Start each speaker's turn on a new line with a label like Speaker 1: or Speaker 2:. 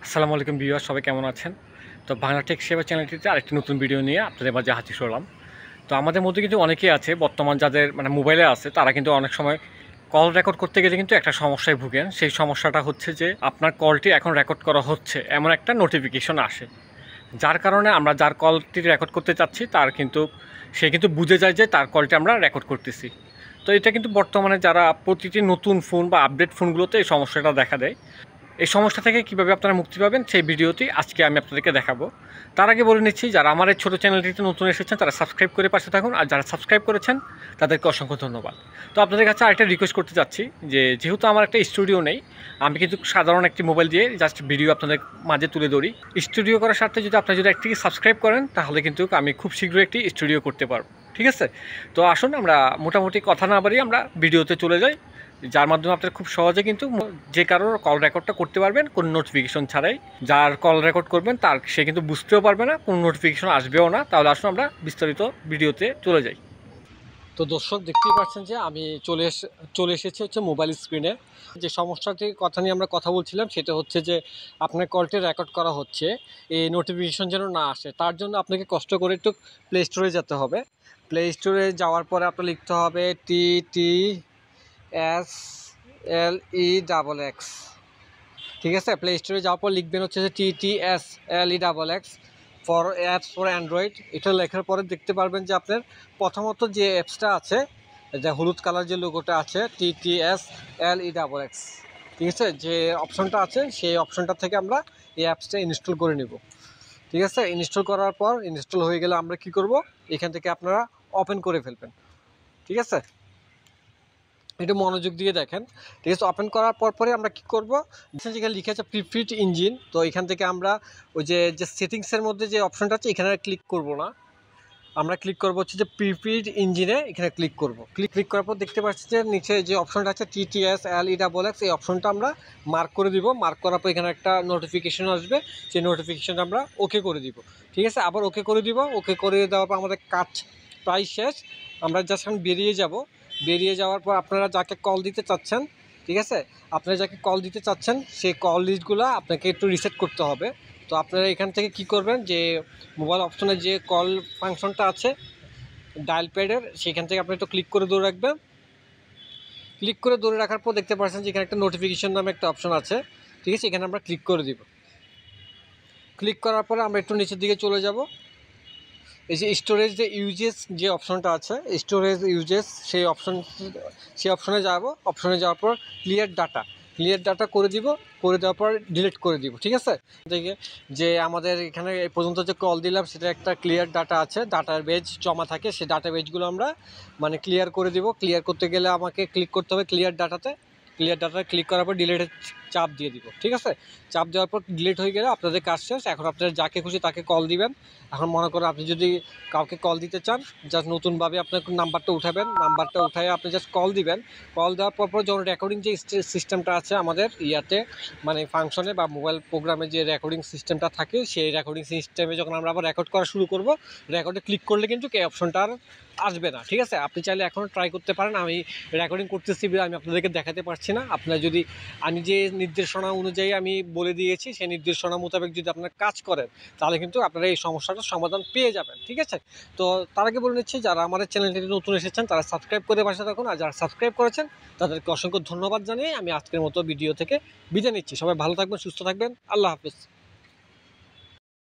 Speaker 1: আসসালামু আলাইকুম ভিউয়ার, সবাই কেমন আছেন? তো বাংলা টেক সেবা চ্যানেলটিতে আরেকটি নতুন ভিডিও নিয়ে আপনাদের মাঝে হাজির হলাম। তো আমাদের মধ্যে কিন্তু অনেকেই আছে বর্তমান যাদের মোবাইলে আছে, তারা কিন্তু অনেক সময় কল রেকর্ড করতে গেলে কিন্তু একটা সমস্যায় ভুগেন। সেই সমস্যাটা হচ্ছে যে আপনার কলটি এখন রেকর্ড করা হচ্ছে এমন একটা নোটিফিকেশন আসে, যার কারণে আমরা যার কলটি রেকর্ড করতে চাচ্ছি সে কিন্তু বুঝে যায় যে তার কলটি আমরা রেকর্ড করতেছি। তো এটা কিন্তু বর্তমানে যারা প্রতিটি নতুন ফোন বা আপডেট ফোনগুলোতে এই সমস্যাটা দেখা দেয়। এই সমস্যা থেকে কীভাবে আপনারা মুক্তি পাবেন সেই ভিডিওটি আজকে আমি আপনাদেরকে দেখাবো। তার আগে বলে নিচ্ছি, যারা আমার এই ছোটো চ্যানেলটিতে নতুন এসেছেন তারা সাবস্ক্রাইব করে পাশে থাকুন, আর যারা সাবস্ক্রাইব করেছেন তাদেরকে অসংখ্য ধন্যবাদ। তো আপনাদের কাছে আরেকটা রিকোয়েস্ট করতে চাচ্ছি যে যেহেতু আমার একটা স্টুডিও নেই, আমি কিন্তু সাধারণ একটি মোবাইল দিয়ে জাস্ট ভিডিও আপনাদের মাঝে তুলে ধরি। স্টুডিও করার স্বার্থে যদি আপনারা যদি একটি সাবস্ক্রাইব করেন তাহলে কিন্তু আমি খুব শীঘ্রই একটি স্টুডিও করতে পারবো, ঠিক আছে? তো আসুন আমরা মোটামুটি কথা না বাড়িয়ে আমরা ভিডিওতে চলে যাই, যার মাধ্যমে আপনারা খুব সহজে কিন্তু যে কারোর কল রেকর্ডটা করতে পারবেন কোনো নোটিফিকেশন ছাড়াই। যার কল রেকর্ড করবেন সে কিন্তু বুঝতেও পারবে না, কোনো নোটিফিকেশন আসবেও না। তাহলে আসুন আমরা বিস্তারিত ভিডিওতে চলে যাই। তো দর্শক, দেখতেই পাচ্ছেন যে আমি চলে এসেছি হচ্ছে মোবাইল স্ক্রিনে। যে সমস্যাটির কথা নিয়ে আমরা কথা বলছিলাম সেটা হচ্ছে যে আপনার কলটি রেকর্ড করা হচ্ছে, এই নোটিফিকেশন যেন না আসে তার জন্য আপনাকে কষ্ট করে একটু প্লে স্টোরে যেতে হবে। প্লে স্টোরে যাওয়ার পরে আপনার লিখতে হবে TTSLEXX, ঠিক আছে? প্লে স্টোরে যাওয়ার পর লিখবেন হচ্ছে যে TTSLEXX for apps for Android. এটা লেখার পরে দেখতে পারবেন যে আপনার প্রথমত যে অ্যাপসটা আছে, যে হলুদ কালার যে লোগোটা আছে TTSLEXX, ঠিক আছে? যে অপশনটা আছে সেই অপশনটা থেকে আমরা এই অ্যাপসটা ইনস্টল করে নেব, ঠিক আছে? ইনস্টল করার পর ইনস্টল হয়ে গেলে আমরা কি করব, এখান থেকে আপনারা ওপেন করে ফেলবেন, ঠিক আছে? একটু মনোযোগ দিয়ে দেখেন, ঠিক আছে? ওপেন করার পরে আমরা কি করব, যেখানে লিখে আছে প্রিফিট ইঞ্জিন, তো এখান থেকে আমরা ওই যে সেটিংসের মধ্যে যে অপশনটা আছে এখানে ক্লিক করব না, আমরা ক্লিক করব হচ্ছে যে প্রিফিট ইঞ্জিনে, এখানে ক্লিক করব। ক্লিক করার পর দেখতে পাচ্ছি যে নিচে যে অপশনটা আছে TTSLEXX, এই অপশনটা আমরা মার্ক করে দিব। মার্ক করার পর এখানে একটা নোটিফিকেশন আসবে, সেই নোটিফিকেশনটা আমরা ওকে করে দিব, ঠিক আছে? আবার ওকে করে দিব। ওকে করে দেওয়ার পর আমাদের কাজ প্রায় শেষ। আমরা জাস্ট এখন বেরিয়ে যাব। বেরিয়ে যাওয়ার পর আপনারা যাকে কল দিতে চাচ্ছেন, ঠিক আছে, আপনারা যাকে কল দিতে চাচ্ছেন সেই কল লিস্টগুলো আপনাকে একটু রিসেট করতে হবে। তো আপনারা এখান থেকে কি করবেন, যে মোবাইল অপশনে যে কল ফাংশনটা আছে ডায়াল প্যাডের, সেখান থেকে আপনি একটু ক্লিক করে ধরে রাখবেন। ক্লিক করে ধরে রাখার পর দেখতে পাচ্ছেন যে এখানে একটা নোটিফিকেশন নামে একটা অপশন আছে, ঠিক আছে? এখানে আমরা ক্লিক করে দিব। ক্লিক করার পরে আমরা একটু নিচের দিকে চলে যাব। এই যে স্টোরেজ যে ইউজেস যে অপশনটা আছে, স্টোরেজ ইউজেস, সেই অপশনে যাব। অপশনে যাওয়ার পর ক্লিয়ার ডাটা করে দিব। করে দেওয়ার পর ডিলিট করে দিব, ঠিক আছে? দেখে যে আমাদের এখানে এই পর্যন্ত যে কল দিলাম সেটা একটা ক্লিয়ার ডাটা আছে, ডাটার বেজ জমা থাকে, সেই ডাটা বেজগুলো আমরা ক্লিয়ার করে দিব। ক্লিয়ার করতে গেলে আমাকে ক্লিক করতে হবে ক্লিয়ার ডাটাতে। ক্লিয়ার ডাটা ক্লিক করার পর ডিলিটের চাপ দিয়ে দিব, ঠিক আছে? চাপ দেওয়ার পর ডিলিট হয়ে গেলে আপনাদের কাজ শেষ। এখন আপনারা যাকে খুশি তাকে কল দিবেন। এখন মনে করেন আপনি যদি কাউকে কল দিতে চান, জাস্ট নতুনভাবে আপনার নাম্বারটা উঠাবেন। নাম্বারটা উঠায় আপনি জাস্ট কল দিবেন। কল দেওয়ার পর যখন রেকর্ডিং যে সিস্টেমটা আছে আমাদের ইয়াতে, ফাংশনে বা মোবাইল প্রোগ্রামে যে রেকর্ডিং সিস্টেমটা থাকে, সেই রেকর্ডিং সিস্টেমে যখন আমরা আবার রেকর্ড করা শুরু করব, রেকর্ডে ক্লিক করলে কিন্তু এই অপশনটা আর আসবে না, ঠিক আছে? আপনি চাইলে এখনও ট্রাই করতে পারেন। আমি রেকর্ডিং করতেছি বলে আমি আপনাদেরকে দেখাতে পারছি না। আপনারা যদি আমি যে নির্দেশনা অনুযায়ী আমি বলে দিয়েছি সেই নির্দেশনা মোতাবেক যদি আপনারা কাজ করেন তাহলে কিন্তু আপনারা এই সমস্যাটার সমাধান পেয়ে যাবেন, ঠিক আছে? তো তার আগে বলে নিচ্ছি, যারা আমাদের চ্যানেলটি নতুন এসেছেন তারা সাবস্ক্রাইব করে পাশে থাকুন, আর যারা সাবস্ক্রাইব করেছেন তাদেরকে অসংখ্য ধন্যবাদ জানিয়ে আমি আজকের মতো ভিডিও থেকে বিদায় নিচ্ছি। সবাই ভালো থাকবেন, সুস্থ থাকবেন। আল্লাহ হাফেজ।